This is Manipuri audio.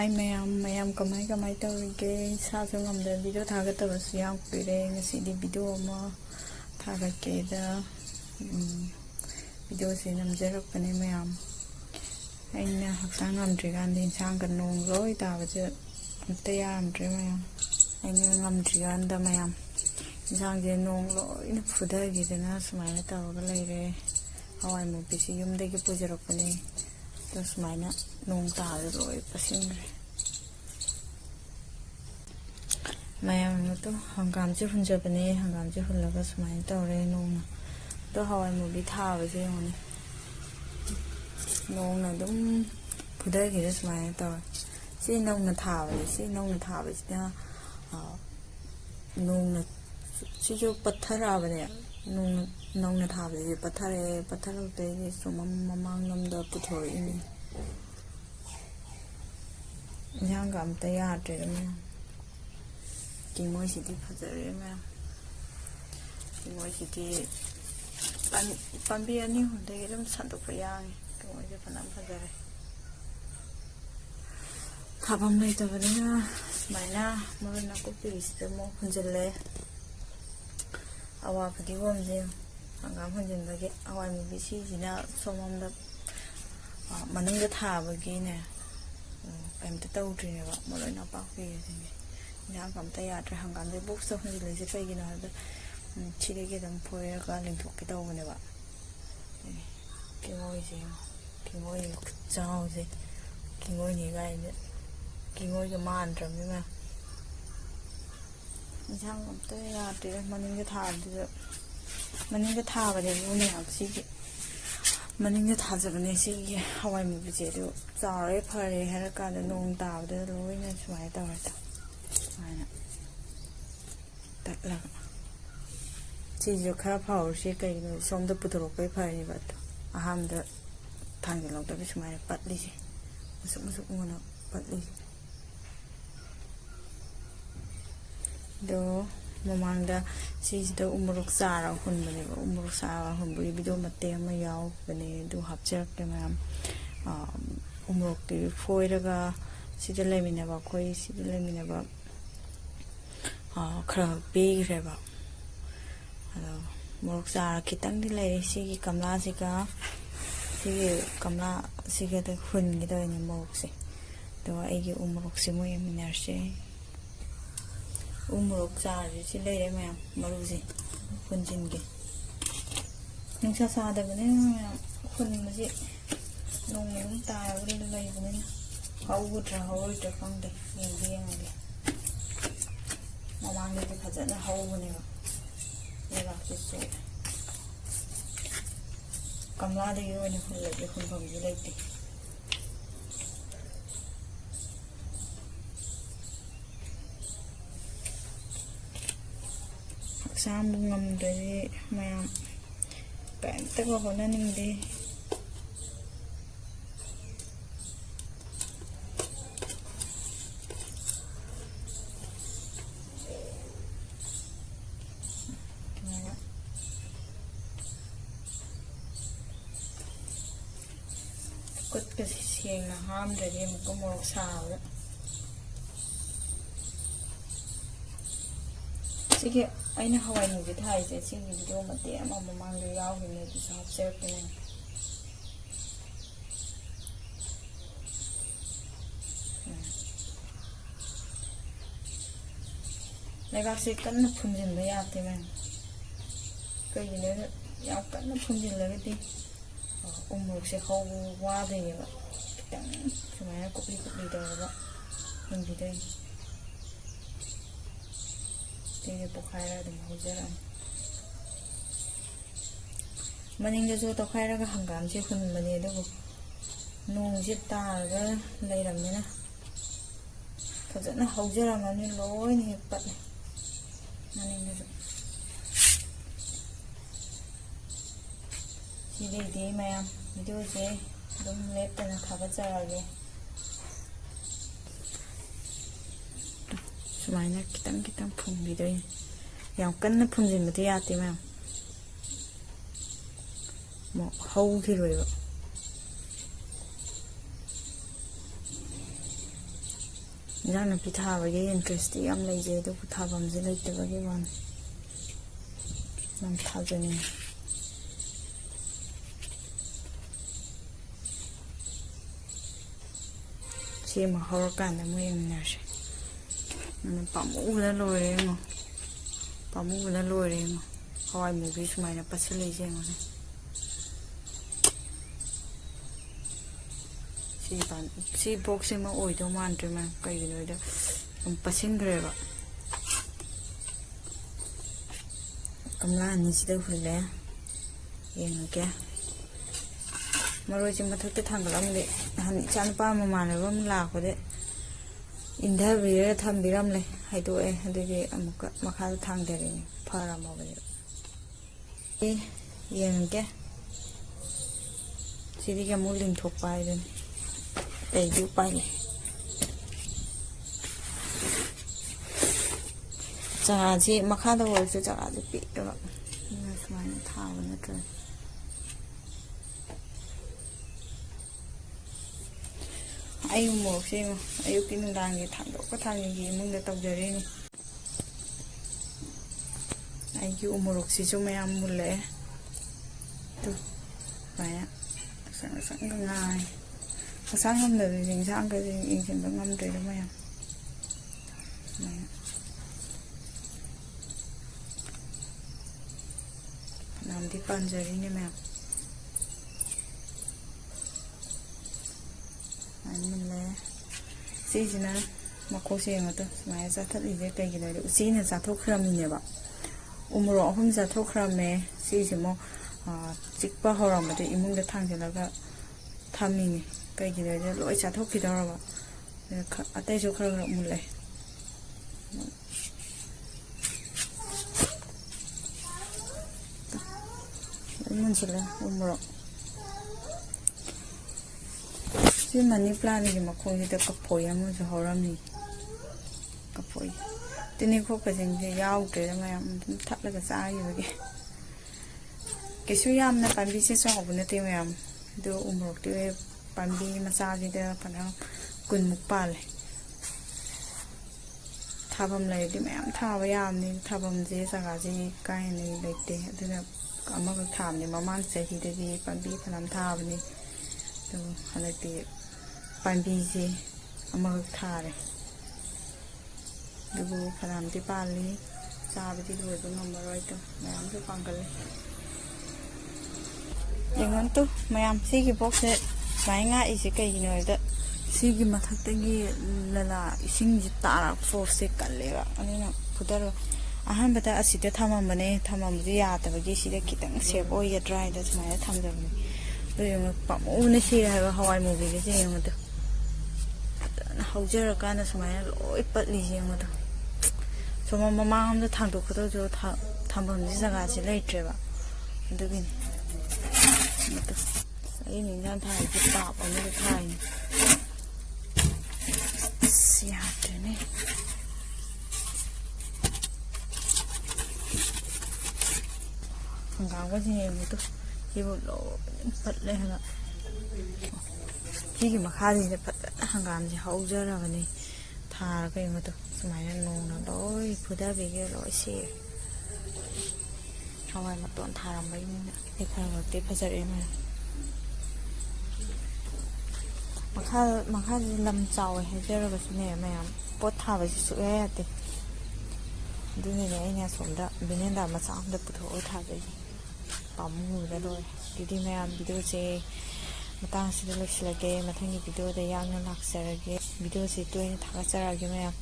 Hai mayam kamay tawrige sasu ngamda video thagatabas yang kuire ngasi di video ama thagake da video se namjarakpane mayam aina haksang ngamdri gandi insang kan nong loi tabaje amta yaramdre mayam aina ngamdri ganda mayam insang je nong loi na phudagidana sumaina tawga leire hawai mu bisi yumdagi pujarakpane to sumaina nong taade loi pasingre mayam to hangam je hunjabane hangam je hullaga sumaina tawre nong to hawai mu bi thabaje yone nong na dum phudagide sumaina taw si nong na thabaje da nong na si jo pathar abane nong na thabaje pathar te sumam mamang namda puthoi ni yang gam ta ya tre me kimoi si di phajare me kimoi si di pambi ani hunde gedam sandu payang kimoi je panam phajare thabam lai ta bana smaina morna ko pis te mo hunjale awa phadi gom je hangam hunjin bage awai mu bi si jina somam da manung da thabagi ne pemta tawdri ne ba moloi na pa pe ne nya kam ta ya tra hangam de box so hunjile je pai gina da chire ge dam poya ga ling thok ke taw ne ba kimoi chao je kimoi ni ga ne kimoi ga man tram ne ma insang kam ta ya tre maning ga tha de maning ga tha ba de ne ak si maning ga tha jabane si hawai mu bi je do chare phare har ka da nong ta de loi na swai ta wa ta ana tat la si jo khara phau si kai no som da puthro pe phai ni ba to aham da thang ge lok da bi swai pat li si musuk ngona pat li do mamangda sida umuruk sara hunbane umuruk sara hunbui video mate ama yaw bane du hapchak te mam umuruk ti foiraga sida lemina ba khoi sida lemina ba khra be greba umuruk sara kitang di lai sigi kamla siga da hun gi da ni umuruk se do ai umuruk se mo yeminar se umuruk sari si leire mayam maruji hunjinge nungsa sadabane hunmaji nong taabri leibane hawudra khangde yengge mamang ni phajana hawbane eba kisu kamla de yone hulle hunbam ji leite sambu ngamdari mayam kaimta ko hona ningde kut ka sing na ham dari mo ko mo saw sige aina hawai mu bi thai je sing video mate ama mamang le yaw hi ne bi sa share ke ne leibak se kan phunjin ba ya te man kai ne yaw kan phunjin la ti umruk se haw wa de ba tang sumai kopli da ba hin bi dai ini tokhaira dum hojaram maning da jo tokhaira ga hangam je khun mane do nong je ta ga leiram ne na phajana hojaram ani loi ni pat maning da si de mayam video je dum lep na khaba charage sumaina kitang phumbi doi yam kanna phumjin mate yate ma mo hau thi roi ba ꯏꯟꯖꯥꯡ ꯅꯥꯄꯤ ꯊꯥꯕꯒꯤ ꯏꯟꯇꯔꯦꯁꯇꯤ ꯌꯥꯝ ꯂꯩꯖꯩ ꯑꯗꯨꯕꯨ ꯊꯥꯐꯝꯁꯦ ꯂꯩꯇꯕꯒꯤ ꯋꯥꯅꯤ ꯌꯥꯝ ꯊꯥꯖꯅꯤꯡꯉꯤ ꯁꯤ ꯑꯃ ꯍꯧꯔꯀꯥꯟꯗ ꯑꯃꯨꯛ ꯌꯦꯡꯃꯤꯟꯅꯔꯁꯦ ꯄꯥꯝꯃꯨꯕꯅ ꯂꯣꯏꯔꯦ ꯌꯦꯡꯉꯣ ꯄꯥꯝꯃꯨꯕꯅ ꯂꯣꯏꯔꯦ ꯌꯦꯡꯉꯣ ꯍꯋꯥꯏ ꯃꯨꯕꯤ ꯁꯨꯃꯥꯏꯅ ꯄꯠꯁꯤꯜꯂꯛꯏꯁꯦ ꯌꯦꯡꯉꯣꯅꯦ ꯁꯤ ꯕꯣꯛꯁꯤꯃ ꯑꯣꯏꯗꯧ ꯃꯥꯟꯗ꯭ꯔꯦ ꯃꯌꯥꯝ ꯀꯩꯒꯤꯅꯣꯗ ꯄꯠꯁꯤꯟꯈ꯭ꯔꯦꯕ ꯒꯝꯂꯥ ꯑꯅꯤꯁꯤꯗ ꯍꯨꯜꯂꯦ ꯌꯦꯡꯉꯒꯦ ꯃꯔꯣꯏꯁꯦ ꯃꯊꯛꯇ ꯊꯥꯡꯒꯠꯂꯝꯗꯦ ꯅꯍꯥꯟ ꯏꯆꯥꯅꯨꯄꯥ ꯃꯃꯥꯟꯅꯕ ꯑꯃ ꯂꯥꯛꯄꯗ ꯏꯟꯊꯕꯤꯔꯒ ꯊꯝꯕꯤꯔꯝꯂꯦ ꯍꯥꯏꯗꯣꯛꯑꯦ ꯑꯗꯨꯒꯤ ꯑꯃꯨꯛꯀ ꯃꯈꯥꯗ ꯊꯥꯡꯊꯔꯤꯅꯤ ꯐꯔꯝꯃꯕꯅꯦꯕ ꯌꯦꯡꯉꯒꯦ ꯁꯤꯗꯒꯤ ꯑꯃꯨꯛ ꯂꯤꯡꯊꯣꯛꯄ ꯍꯥꯏꯗꯨꯅꯤ ꯀꯩꯗꯤ ꯎꯄꯥꯏ ꯂꯩ ꯖꯒꯥꯁꯤ ꯃꯈꯥꯗ ꯑꯣꯏꯔꯁꯨ ꯖꯒꯥꯁꯤ ꯄꯤꯛꯑꯦꯕ ꯁꯨꯃꯥꯏꯅ ꯊꯥꯕ ꯅꯠꯇ꯭ꯔꯒ ꯑꯩ ꯃꯣꯔꯣꯛꯁꯦ ꯑꯌꯨꯛꯀꯤ ꯅꯨꯡꯗꯥꯡꯒꯤ ꯊꯥꯡꯗꯣꯛꯀ ꯊꯥꯡꯖꯤꯟꯒꯤ ꯏꯃꯨꯡꯗ ꯇꯧꯖꯔꯤꯅꯤ ꯑꯩꯒꯤ ꯎꯃꯣꯔꯣꯛꯁꯤꯁꯨ ꯃꯌꯥꯝ ꯃꯨꯜꯂꯛꯑꯦ ꯑꯗꯨ ꯁꯨꯃꯥꯏꯅ ꯑꯁꯪꯒ ꯉꯥꯏ ꯍꯛꯆꯥꯡ ꯉꯝꯗꯕꯁꯦ ꯏꯟꯁꯥꯡꯒꯁꯦ ꯌꯦꯡꯁꯤꯟꯕ ꯉꯝꯗ꯭ꯔꯦꯗ ꯃꯌꯥꯝ ꯁꯨꯃꯥꯏꯅ ꯐꯅꯌꯥꯝꯗꯤ ꯄꯥꯟꯖꯔꯤꯅꯦ ꯃꯌꯥꯝ ꯃꯨꯜꯂꯦ ꯁꯤꯁꯤꯅ ꯃꯈꯣꯛꯁꯦ ꯌꯦꯡꯉꯣꯇꯣ ꯁꯨꯃꯥꯏꯅ ꯆꯥꯊꯠꯂꯤꯁꯦ ꯀꯩꯒꯤꯅꯣ ꯍꯥꯏꯗꯤ ꯎꯆꯤꯅ ꯆꯥꯊꯣꯛꯈ꯭ꯔꯃꯤꯅꯦꯕ ꯎꯃꯣꯔꯣꯛ 3 ꯆꯥꯊꯣꯛꯈ꯭ꯔꯃꯦ ꯁꯤꯁꯦ ꯑꯃꯨꯛ ꯆꯤꯛꯄ ꯍꯧꯔꯝꯕꯗ ꯏꯃꯨꯡꯗ ꯊꯥꯡꯖꯤꯜꯂꯒ ꯊꯝꯃꯤꯅꯤ ꯀꯩꯒꯤꯅꯣ ꯍꯥꯏꯗꯤ ꯂꯣꯏ ꯆꯥꯊꯣꯛꯈꯤꯗꯧꯔꯕ ꯑꯇꯩꯁꯨ ꯈꯔ ꯃꯨꯜꯂꯦ ꯂꯣꯏ ꯃꯨꯟꯁꯤꯜꯂꯦ ꯎꯃꯣꯔꯣꯛ ꯁꯤ ꯃꯅꯤ ꯄ꯭ꯂꯥꯟꯒꯤ ꯃꯈꯣꯡꯁꯤꯗ ꯀꯐꯣꯏ ꯑꯃꯁꯨ ꯍꯧꯔꯝꯃꯤ ꯀꯐꯣꯏ ꯇꯤꯅꯤꯈꯣꯛꯄꯁꯤꯡꯁꯦ ꯌꯥꯎꯗ꯭ꯔꯦꯗ ꯃꯌꯥꯝ ꯑꯗꯨꯝ ꯊꯠꯂꯒ ꯆꯥꯈꯤꯕꯒꯤ ꯀꯩꯁꯨ ꯌꯥꯝꯅ ꯄꯥꯝꯕꯤꯁꯦ ꯆꯥꯎꯕ ꯅꯠꯇꯦ ꯃꯌꯥꯝ ꯑꯗꯨ ꯎꯃꯣꯔꯣꯛꯇꯤ ꯄꯥꯝꯕꯤ ꯃꯆꯥꯁꯤꯗ ꯐꯅꯌꯥꯝ 10ꯃꯨꯛ ꯄꯥꯜꯂꯦ ꯊꯥꯐꯝ ꯂꯩꯔꯗꯤ ꯃꯌꯥꯝ ꯊꯥꯕ ꯌꯥꯕꯅꯤ ꯊꯥꯐꯝꯁꯦ ꯖꯒꯥꯁꯦ ꯀꯥ ꯍꯦꯟꯅ ꯂꯩꯇꯦ ꯑꯗꯨꯅ ꯑꯃꯈꯛ ꯊꯥꯕꯅꯤ ꯃꯃꯥꯡ ꯆꯍꯤꯗꯗꯤ ꯄꯥꯝꯕꯤ ꯐꯅꯌꯥꯝ ꯊꯥꯕꯅꯤ ꯑꯗꯨ ꯍꯟꯗꯛꯇꯤ ꯄꯥꯝꯕꯤꯁꯦ ꯑꯃꯈꯛ ꯊꯥꯔꯦ ꯑꯗꯨꯕꯨ ꯐꯅꯌꯥꯝꯗꯤ ꯄꯥꯜꯂꯤ ꯆꯥꯕꯗꯤ ꯂꯣꯏꯕ ꯉꯝꯃꯔꯣꯏꯗꯣ ꯃꯌꯥꯝꯁꯨ ꯄꯥꯡꯒꯜꯂꯤ ꯌꯦꯡꯉꯣꯇꯣ ꯃꯌꯥꯝ ꯁꯤꯒꯤ ꯕꯣꯛꯁꯁꯦ ꯁꯨꯃꯥꯏꯅ ꯉꯥꯛꯏꯁꯦ ꯀꯩꯒꯤꯅꯣ ꯍꯥꯏꯕꯗ ꯁꯤꯒꯤ ꯃꯊꯛꯇꯒꯤ ꯂꯂꯥ ꯏꯁꯤꯡꯁꯤ ꯇꯥꯔꯛ ꯐꯣꯔꯁꯁꯦ ꯀꯜꯂꯦꯕ ꯑꯗꯨꯅ ꯐꯨꯗꯔꯒ ꯑꯍꯥꯟꯕꯗ ꯑꯁꯤꯗ ꯊꯝꯃꯝꯕꯅꯦ ꯊꯝꯃꯝꯕꯗꯤ ꯌꯥꯗꯕꯒꯤ ꯁꯤꯗ ꯈꯤꯇꯪ ꯁꯦꯞ ꯑꯣꯏꯒꯗ꯭ꯔꯥ ꯍꯥꯏꯗ ꯁꯨꯃꯥꯏꯅ ꯊꯝꯖꯕꯅꯦ ꯑꯗꯨ ꯌꯦꯡꯉꯣ ꯄꯥꯝꯃꯨꯅ ꯁꯤꯔꯦ ꯍꯥꯏꯕ ꯍꯋꯥꯏ ꯃꯨꯕꯤꯒꯁꯦ ꯌꯦꯡꯉꯣꯗꯣ ꯐꯖꯅ ꯍꯧꯖꯔꯀꯥꯟꯗ ꯁꯨꯃꯥꯏꯅ ꯂꯣꯏ ꯄꯠꯂꯤꯁꯦ ꯌꯦꯡꯉꯣꯗꯣ ꯁꯣꯝ ꯃꯃꯥꯡꯂꯣꯝꯗ ꯊꯥꯡꯗꯣꯛꯀꯗꯧꯁꯨ ꯊꯝꯐꯝꯁꯤ ꯖꯒꯥꯁꯤ ꯂꯩꯇ꯭ꯔꯦꯕ ꯑꯗꯨꯒꯤꯅꯤ ꯑꯩꯅ ꯏꯟꯖꯥꯡ ꯊꯥꯔꯤꯁꯦ ꯇꯥꯞ ꯑꯃꯗ ꯊꯥꯏꯅꯤ ꯑꯁ ꯌꯥꯗ꯭ꯔꯦꯅꯦ ꯍꯪꯒꯥꯝꯒꯁꯦ ꯌꯦꯡꯉꯨꯗꯣ ꯁꯤꯕꯨ ꯂꯣꯏ ꯄꯠꯂꯦ ꯍꯥꯏꯕ ꯁꯤꯒꯤ ꯃꯈꯥꯁꯤꯗ ꯐꯖꯅ ꯍꯪꯒꯥꯝꯁꯦ ꯍꯧꯖꯔꯕꯅꯤ ꯊꯥꯔꯒ ꯌꯦꯡꯉꯨꯗꯣ ꯁꯨꯃꯥꯏꯅ ꯅꯣꯡꯅ ꯂꯣꯏ ꯐꯨꯗꯕꯤꯒ ꯂꯣꯏ ꯁꯤꯔꯦ ꯍꯋꯥꯏ ꯃꯇꯣꯟ ꯊꯥꯔꯝꯕꯩꯅꯤꯅ ꯑꯩ ꯈꯔ ꯈꯛꯇꯤ ꯐꯖꯔꯛꯑꯦ ꯃꯌꯥꯝ ꯃꯈꯥꯁꯤ ꯂꯝ ꯆꯥꯎꯋꯦ ꯍꯥꯏꯖꯔꯒꯁꯨꯅꯦ ꯃꯌꯥꯝ ꯄꯣꯠ ꯊꯥꯕꯁꯤ ꯁꯨꯛꯌꯥ ꯌꯥꯗꯦ ꯑꯗꯨꯅꯅꯦ ꯑꯩꯅ ꯑꯁꯣꯝꯗ ꯚꯦꯔꯦꯟꯗꯥ ꯃꯆꯥ ꯑꯃꯗ ꯄꯨꯊꯣꯛꯑꯒ ꯊꯥꯖꯩꯁꯦ ꯄꯥꯝꯃꯨꯕꯗ ꯂꯣꯏꯔꯦ ꯑꯗꯨꯗꯤ ꯃꯌꯥꯝ ꯚꯤꯗꯤꯑꯣꯁꯦ ꯃꯇꯥꯡ ꯑꯁꯤꯗ ꯂꯣꯏꯁꯤꯜꯂꯒꯦ ꯃꯊꯪꯒꯤ ꯚꯤꯗꯤꯑꯣꯗ ꯌꯥꯡꯅ ꯂꯥꯛꯆꯔꯒꯦ ꯚꯤꯗꯤꯑꯣꯁꯦ ꯇꯣꯏꯅ ꯊꯥꯒꯠꯆꯔꯛꯑꯒꯦ ꯃꯌꯥꯝ